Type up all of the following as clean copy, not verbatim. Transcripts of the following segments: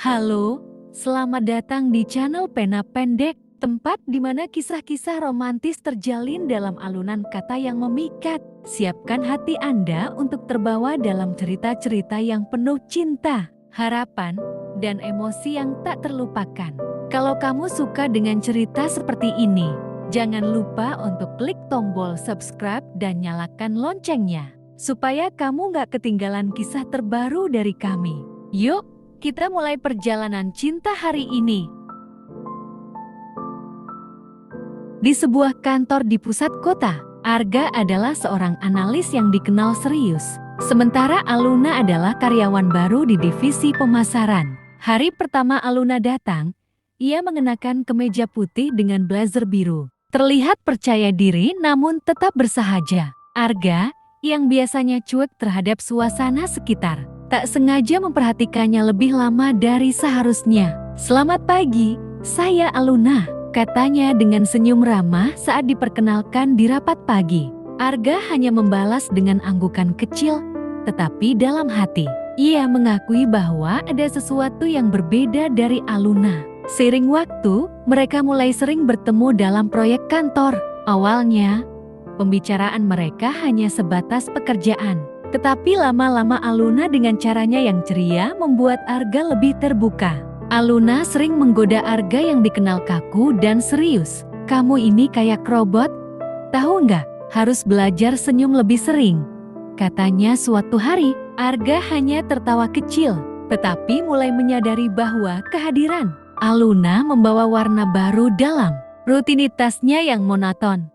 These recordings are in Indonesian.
Halo, selamat datang di channel Pena Pendek, tempat di mana kisah-kisah romantis terjalin dalam alunan kata yang memikat. Siapkan hati Anda untuk terbawa dalam cerita-cerita yang penuh cinta, harapan, dan emosi yang tak terlupakan. Kalau kamu suka dengan cerita seperti ini, jangan lupa untuk klik tombol subscribe dan nyalakan loncengnya, supaya kamu gak ketinggalan kisah terbaru dari kami. Yuk, kita mulai perjalanan cinta hari ini. Di sebuah kantor di pusat kota, Arga adalah seorang analis yang dikenal serius. Sementara Aluna adalah karyawan baru di divisi pemasaran. Hari pertama Aluna datang, ia mengenakan kemeja putih dengan blazer biru. Terlihat percaya diri namun tetap bersahaja. Arga, yang biasanya cuek terhadap suasana sekitar, tak sengaja memperhatikannya lebih lama dari seharusnya. "Selamat pagi, saya Aluna," katanya dengan senyum ramah saat diperkenalkan di rapat pagi. Arga hanya membalas dengan anggukan kecil, tetapi dalam hati, ia mengakui bahwa ada sesuatu yang berbeda dari Aluna. Seiring waktu, mereka mulai sering bertemu dalam proyek kantor. Awalnya, pembicaraan mereka hanya sebatas pekerjaan. Tetapi lama-lama Aluna dengan caranya yang ceria membuat Arga lebih terbuka. Aluna sering menggoda Arga yang dikenal kaku dan serius. "Kamu ini kayak robot, tahu nggak? Harus belajar senyum lebih sering," katanya suatu hari. Arga hanya tertawa kecil, tetapi mulai menyadari bahwa kehadiran Aluna membawa warna baru dalam rutinitasnya yang monoton.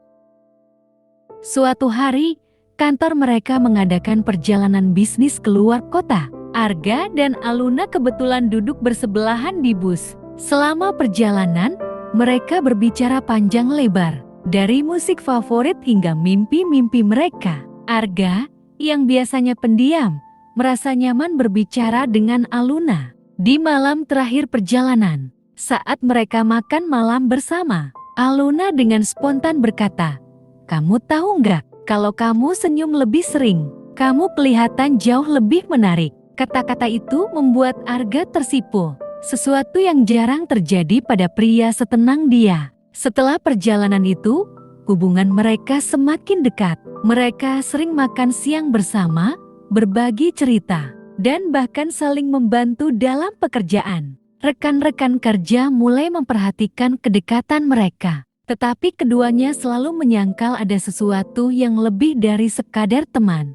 Suatu hari, kantor mereka mengadakan perjalanan bisnis keluar kota. Arga dan Aluna kebetulan duduk bersebelahan di bus. Selama perjalanan, mereka berbicara panjang lebar, dari musik favorit hingga mimpi-mimpi mereka. Arga, yang biasanya pendiam, merasa nyaman berbicara dengan Aluna. Di malam terakhir perjalanan, saat mereka makan malam bersama, Aluna dengan spontan berkata, "Kamu tahu nggak? Kalau kamu senyum lebih sering, kamu kelihatan jauh lebih menarik." Kata-kata itu membuat Arga tersipu. Sesuatu yang jarang terjadi pada pria setenang dia. Setelah perjalanan itu, hubungan mereka semakin dekat. Mereka sering makan siang bersama, berbagi cerita, dan bahkan saling membantu dalam pekerjaan. Rekan-rekan kerja mulai memperhatikan kedekatan mereka. Tetapi keduanya selalu menyangkal ada sesuatu yang lebih dari sekadar teman.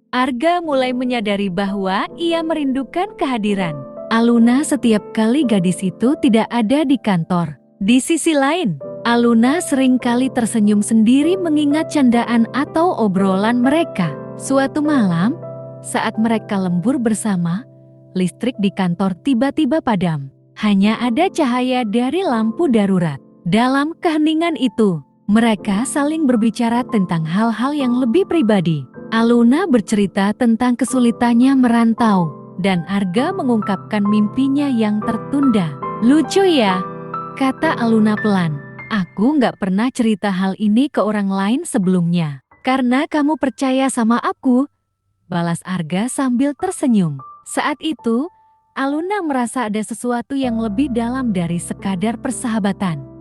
Arga mulai menyadari bahwa ia merindukan kehadiran Aluna setiap kali gadis itu tidak ada di kantor. Di sisi lain, Aluna seringkali tersenyum sendiri mengingat candaan atau obrolan mereka. Suatu malam, saat mereka lembur bersama, listrik di kantor tiba-tiba padam. Hanya ada cahaya dari lampu darurat. Dalam keheningan itu, mereka saling berbicara tentang hal-hal yang lebih pribadi. Aluna bercerita tentang kesulitannya merantau, dan Arga mengungkapkan mimpinya yang tertunda. "Lucu ya," kata Aluna pelan. "Aku nggak pernah cerita hal ini ke orang lain sebelumnya. Karena kamu percaya sama aku," balas Arga sambil tersenyum. Saat itu, Aluna merasa ada sesuatu yang lebih dalam dari sekadar persahabatan.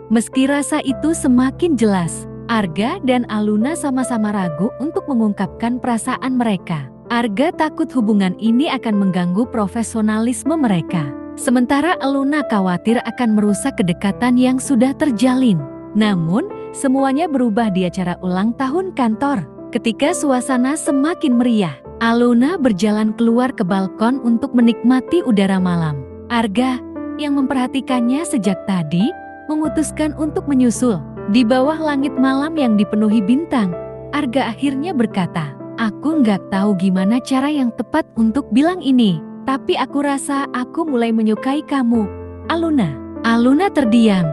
Meski rasa itu semakin jelas, Arga dan Aluna sama-sama ragu untuk mengungkapkan perasaan mereka. Arga takut hubungan ini akan mengganggu profesionalisme mereka. Sementara Aluna khawatir akan merusak kedekatan yang sudah terjalin. Namun, semuanya berubah di acara ulang tahun kantor. Ketika suasana semakin meriah, Aluna berjalan keluar ke balkon untuk menikmati udara malam. Arga, yang memperhatikannya sejak tadi, memutuskan untuk menyusul. Di bawah langit malam yang dipenuhi bintang, Arga akhirnya berkata, "Aku nggak tahu gimana cara yang tepat untuk bilang ini, tapi aku rasa aku mulai menyukai kamu, Aluna." Aluna terdiam,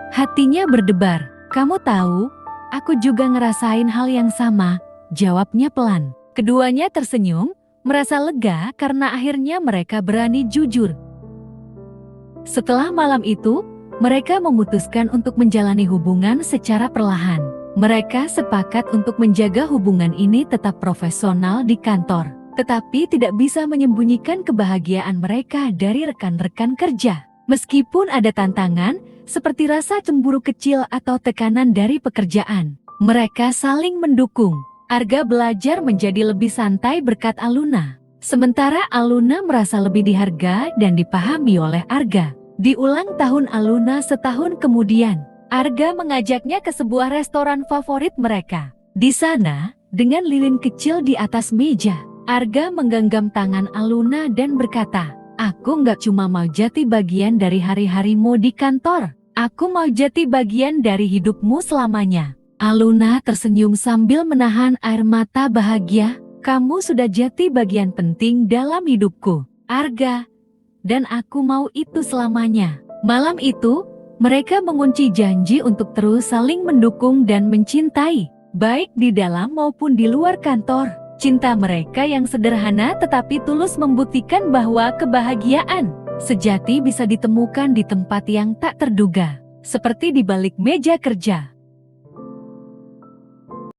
hatinya berdebar. "Kamu tahu, aku juga ngerasain hal yang sama," jawabnya pelan. Keduanya tersenyum, merasa lega karena akhirnya mereka berani jujur. Setelah malam itu, mereka memutuskan untuk menjalani hubungan secara perlahan. Mereka sepakat untuk menjaga hubungan ini tetap profesional di kantor. tetapi tidak bisa menyembunyikan kebahagiaan mereka dari rekan-rekan kerja. Meskipun ada tantangan, seperti rasa cemburu kecil atau tekanan dari pekerjaan, mereka saling mendukung. Arga belajar menjadi lebih santai berkat Aluna. Sementara Aluna merasa lebih dihargai dan dipahami oleh Arga. Di ulang tahun Aluna setahun kemudian, Arga mengajaknya ke sebuah restoran favorit mereka. Di sana, dengan lilin kecil di atas meja, Arga menggenggam tangan Aluna dan berkata, "Aku nggak cuma mau jadi bagian dari hari-harimu di kantor, aku mau jadi bagian dari hidupmu selamanya." Aluna tersenyum sambil menahan air mata bahagia. "Kamu sudah jadi bagian penting dalam hidupku, Arga, dan aku mau itu selamanya." Malam itu, mereka mengunci janji untuk terus saling mendukung dan mencintai, baik di dalam maupun di luar kantor. Cinta mereka yang sederhana tetapi tulus membuktikan bahwa kebahagiaan sejati bisa ditemukan di tempat yang tak terduga, seperti di balik meja kerja.